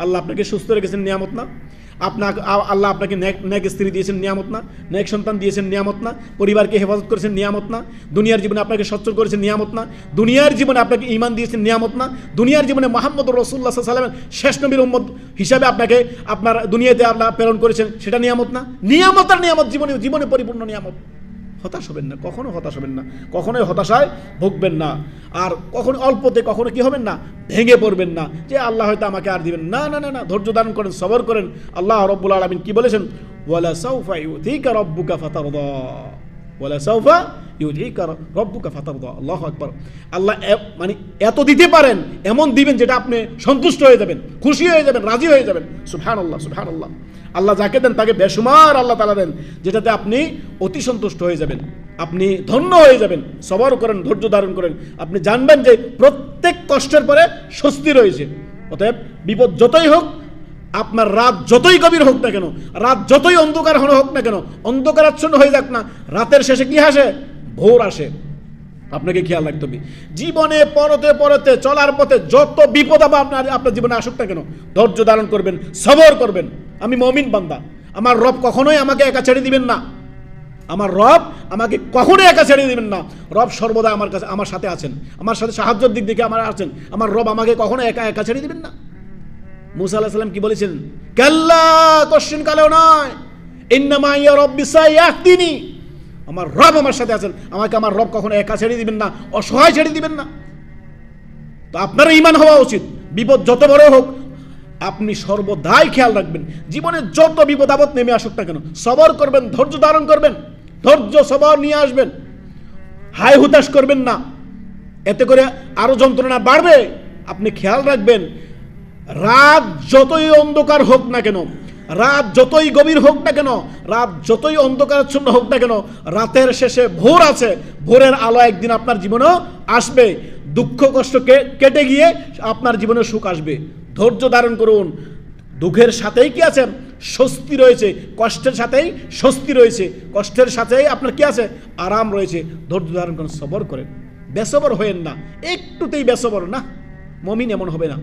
আল্লাহ আপনাকে সুস্থ রেখেছেন, নিয়ামত না? আল্লাহ আপনাকে নেক স্ত্রী দিয়েছেন, নিয়ামত না? নেক সন্তান দিয়েছেন, নিয়ামত না? পরিবারকে হেফাজত করেছেন, নিয়ামত না? দুনিয়ার জীবনে আপনাকে সচ্ছল করেছেন, নিয়ামত না? দুনিয়ার জীবনে আপনাকে ঈমান দিয়েছেন, নিয়ামত না? দুনিয়ার জীবনে মুহাম্মদ রাসূলুল্লাহ সাল্লাল্লাহু আলাইহি ওয়াসাল্লামের শেষ নবীর উম্মত হিসাবে আপনাকে আপনার দুনিয়াতে আল্লাহ প্রেরণ করেছেন, সেটা নিয়ামত না? নিয়ামত আর নিয়ামত, জীবনে পরিপূর্ণ নিয়ামত। হতাশ হবেন না, কখনো হতাশ হবেন না, কখনোই হতাশায় ভুগবেন না, আর কখনো অল্পতে কখনো কি হবেন না, ভেঙে পড়বেন না যে আল্লাহ হয়তো আমাকে আর দিবেন না। না না না, ধৈর্য ধারণ করেন, সবর করেন। আল্লাহ রাব্বুল আলামিন কি বলেছেন? ওয়ালা সাউফা ইউতিকা রাব্বুকা ফাতারদা, ওয়ালা সাউফা ইউতিকা রাব্বুকা ফাতারদা। আল্লাহু আকবার। আল্লাহ মানে এত দিতে পারেন, এমন দিবেন যেটা আপনি সন্তুষ্ট হয়ে যাবেন, খুশি হয়ে যাবেন, রাজি হয়ে যাবেন। সুবহানাল্লাহ, সুবহানাল্লাহ। আল্লাহ যাকে দেন তাকে বেশুমার আল্লাহ তাআলা দেন, যেটাতে আপনি অতি সন্তুষ্ট হয়ে যাবেন, আপনি ধন্য হয়ে যাবেন। সবর করেন, ধৈর্য ধারণ করেন, আপনি জানবেন যে প্রত্যেক কষ্টের পরে স্বস্তি রয়েছে। অতএব বিপদ যতই হোক, আপনার রাত যতই গভীর হোক না কেন, রাত যতই অন্ধকার হোক না কেন, অন্ধকারাচ্ছন্ন হয়ে যাক না, রাতের শেষে কি আসে? ভোর আসে। আপনাকে খেয়াল রাখতে হবে। জীবনে পরতে চলার পথে যত বিপদ আপনার জীবনে আসুক না কেন, ধৈর্য ধারণ করবেন, সবর করবেন। আমি মুমিন বান্দা, আমার রব কখনোই আমাকে একা ছেড়ে দিবেন না। আমার রব আমাকে কখনোই একা ছেড়ে দিবেন না। রব সর্বদা আমার সাথে আছেন, আমার সাথে সাহায্যের দিক থেকে আমার আছেন। আমার রব আমাকে কখনো একা ছেড়ে দিবেন না। মুসা আলাইহিস সালাম কি বলেছেন? কাল্লা, কোশ্চেন কালেও নয়, ইন্নামা ইয়া রাব্বি সায়াহদিনি। আমার রব আমার সাথে আছেন, আমাকে আমার রব কখনো একা ছেড়ে দিবেন না, অসহায় ছেড়ে দিবেন না। তো আপনারও ঈমান হওয়া উচিত। বিপদ যত বড় হোক, আপনি সর্বদাই খেয়াল রাখবেন, জীবনে যত বিপদ আপদ নেমে আসুক না কেন, সবর করবেন, ধৈর্য ধারণ করবেন, ধৈর্য সবর নিয়ে আসবেন, হায় হুতাশ করবেন না, এতে করে আরো যন্ত্রণা বাড়বে। আপনি খেয়াল রাখবেন, রাত যতই অন্ধকার হোক না কেন, রাত যতই গভীর হোক না কেন, রাত যতই অন্ধকারাচ্ছন্ন হোক না কেন, রাতের শেষে ভোর আছে। ভোরের আলো একদিন আপনার জীবনেও আসবে। দুঃখ কষ্ট কেটে গিয়ে আপনার জীবনে সুখ আসবে। ধৈর্য ধারণ করুন। দুঃখের সাথেই কি আছে? স্বস্তি রয়েছে। কষ্টের সাথেই স্বস্তি রয়েছে। কষ্টের সাথেই আপনার কি আছে? আরাম রয়েছে। ধৈর্য ধারণ করুন, সবর করেন, বেসবর হয়েন না, একটুতেই বেসবর না। মুমিন এমন হবে না।